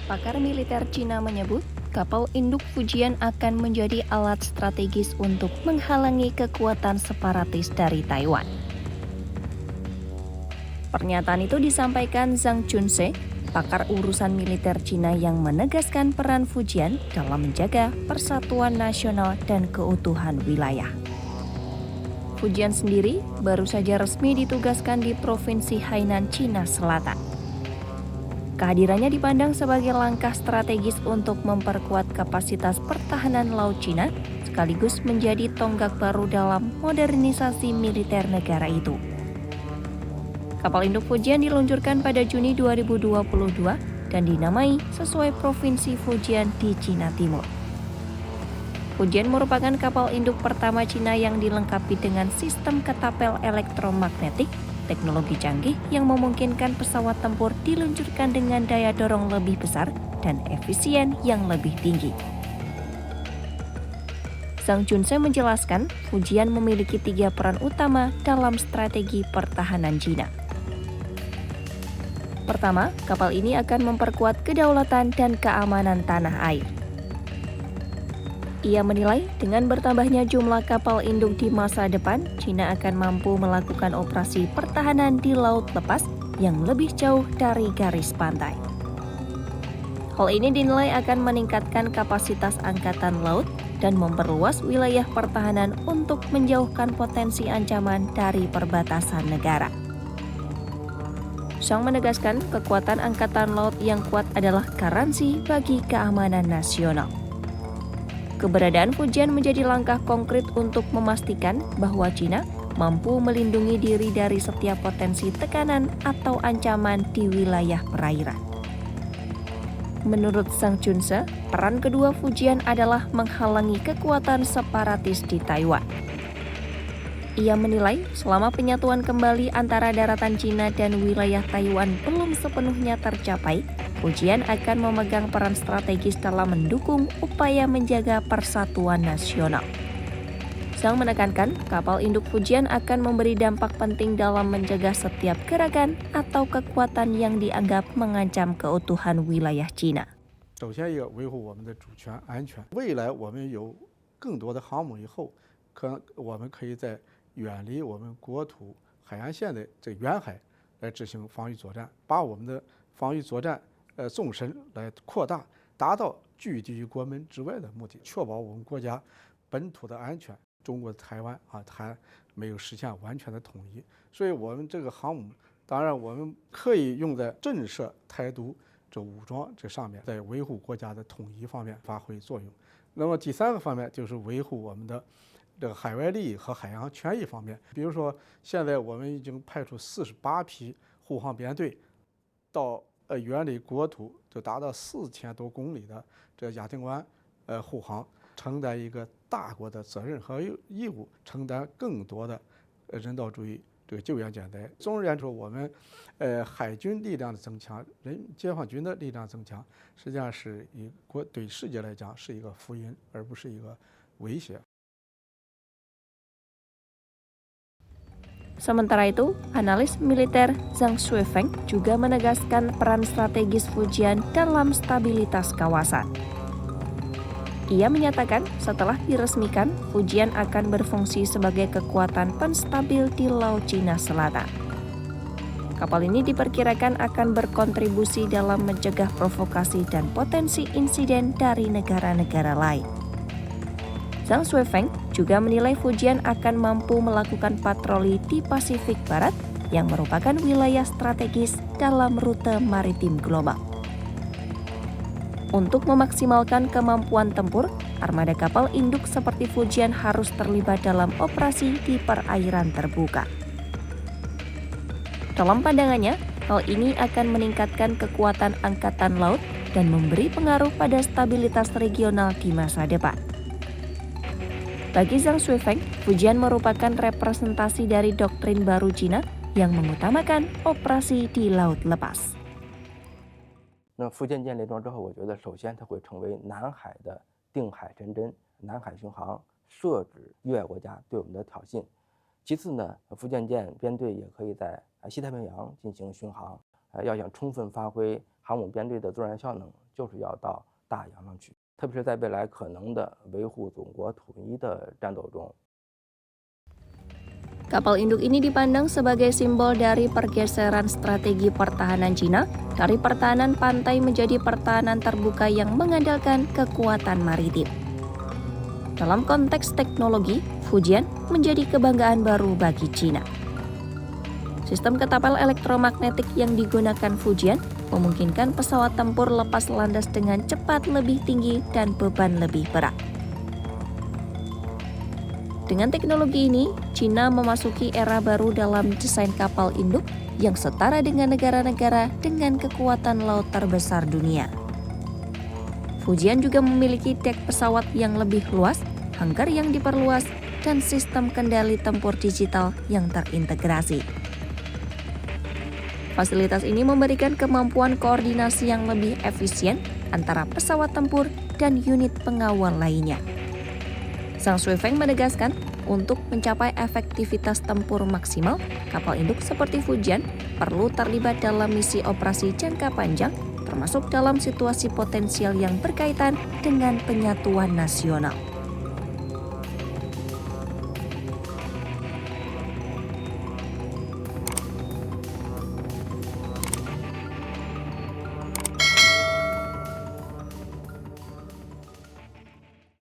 Pakar militer Cina menyebut, kapal induk Fujian akan menjadi alat strategis untuk menghalangi kekuatan separatis dari Taiwan. Pernyataan itu disampaikan Zhang Junse, pakar urusan militer Cina yang menegaskan peran Fujian dalam menjaga persatuan nasional dan keutuhan wilayah. Fujian sendiri baru saja resmi ditugaskan di Provinsi Hainan, Cina Selatan. Kehadirannya dipandang sebagai langkah strategis untuk memperkuat kapasitas pertahanan laut Cina, sekaligus menjadi tonggak baru dalam modernisasi militer negara itu. Kapal induk Fujian diluncurkan pada Juni 2022 dan dinamai sesuai Provinsi Fujian di Cina Timur. Fujian merupakan kapal induk pertama Cina yang dilengkapi dengan sistem ketapel elektromagnetik, teknologi canggih yang memungkinkan pesawat tempur diluncurkan dengan daya dorong lebih besar dan efisien yang lebih tinggi. Zhang Junse menjelaskan, Fujian memiliki 3 peran utama dalam strategi pertahanan Cina. Pertama, kapal ini akan memperkuat kedaulatan dan keamanan tanah air. Ia menilai dengan bertambahnya jumlah kapal induk di masa depan, Cina akan mampu melakukan operasi pertahanan di laut lepas yang lebih jauh dari garis pantai. Hal ini dinilai akan meningkatkan kapasitas angkatan laut dan memperluas wilayah pertahanan untuk menjauhkan potensi ancaman dari perbatasan negara. Zhang menegaskan kekuatan angkatan laut yang kuat adalah garansi bagi keamanan nasional. Keberadaan Fujian menjadi langkah konkret untuk memastikan bahwa Cina mampu melindungi diri dari setiap potensi tekanan atau ancaman di wilayah perairan. Menurut Zhang Junse, peran kedua Fujian adalah menghalangi kekuatan separatis di Taiwan. Ia menilai selama penyatuan kembali antara daratan Cina dan wilayah Taiwan belum sepenuhnya tercapai, Fujian akan memegang peran strategis dalam mendukung upaya menjaga persatuan nasional. Zhang menekankan kapal induk Fujian akan memberi dampak penting dalam menjaga setiap gerakan atau kekuatan yang dianggap mengancam keutuhan wilayah Cina. 首先要维护我们的主权安全。未来我们有更多的航母以后，我们可以在远离我们国土海岸线的这远海来执行防御作战，把我们的防御作战纵深来扩大，达到拒敌于国门之外的目的，确保我们国家本土的安全。中国台湾还没有实现完全的统一，所以我们这个航母，当然我们可以用在震慑台独这武装这上面，在维护国家的统一方面发挥作用。那么第3个方面就是维护我们的这个海外利益和海洋权益方面，比如说现在我们已经派出48批护航编队到远离国土就达到4000多公里的这亚丁湾护航，承担一个大国的责任和义务，承担更多的人道主义这个救援舰载。总而言之，我们海军力量的增强，解放军的力量增强，实际上是对世界来讲是一个福音，而不是一个威胁。 Sementara itu, analis militer Zhang Shuifeng juga menegaskan peran strategis Fujian dalam stabilitas kawasan. Ia menyatakan setelah diresmikan, Fujian akan berfungsi sebagai kekuatan penstabil di Laut Cina Selatan. Kapal ini diperkirakan akan berkontribusi dalam mencegah provokasi dan potensi insiden dari negara-negara lain. Zhang Shuifeng juga menilai Fujian akan mampu melakukan patroli di Pasifik Barat yang merupakan wilayah strategis dalam rute maritim global. Untuk memaksimalkan kemampuan tempur, armada kapal induk seperti Fujian harus terlibat dalam operasi di perairan terbuka. Dalam pandangannya, hal ini akan meningkatkan kekuatan angkatan laut dan memberi pengaruh pada stabilitas regional di masa depan. Bagi Zhang Shuifeng, Fujian merupakan representasi dari doktrin baru Cina yang mengutamakan operasi di laut lepas. 那福建舰列装之后，我觉得首先它会成为南海的定海神针，南海巡航，设置域外国家对我们的挑衅。其次呢，福建舰编队也可以在西太平洋进行巡航，要想充分发挥航母编队的作战效能就是要到大洋上去，特别是在未来可能的维护祖国统一的战斗中。 Kapal induk ini dipandang sebagai simbol dari pergeseran strategi pertahanan Cina dari pertahanan pantai menjadi pertahanan terbuka yang mengandalkan kekuatan maritim. Dalam konteks teknologi, Fujian menjadi kebanggaan baru bagi Cina. Sistem ketapel elektromagnetik yang digunakan Fujian memungkinkan pesawat tempur lepas landas dengan cepat lebih tinggi dan beban lebih berat. Dengan teknologi ini, Cina memasuki era baru dalam desain kapal induk yang setara dengan negara-negara dengan kekuatan laut terbesar dunia. Fujian juga memiliki dek pesawat yang lebih luas, hanggar yang diperluas, dan sistem kendali tempur digital yang terintegrasi. Fasilitas ini memberikan kemampuan koordinasi yang lebih efisien antara pesawat tempur dan unit pengawal lainnya. Zhang Shuifeng menegaskan, untuk mencapai efektivitas tempur maksimal, kapal induk seperti Fujian perlu terlibat dalam misi operasi jangka panjang, termasuk dalam situasi potensial yang berkaitan dengan penyatuan nasional.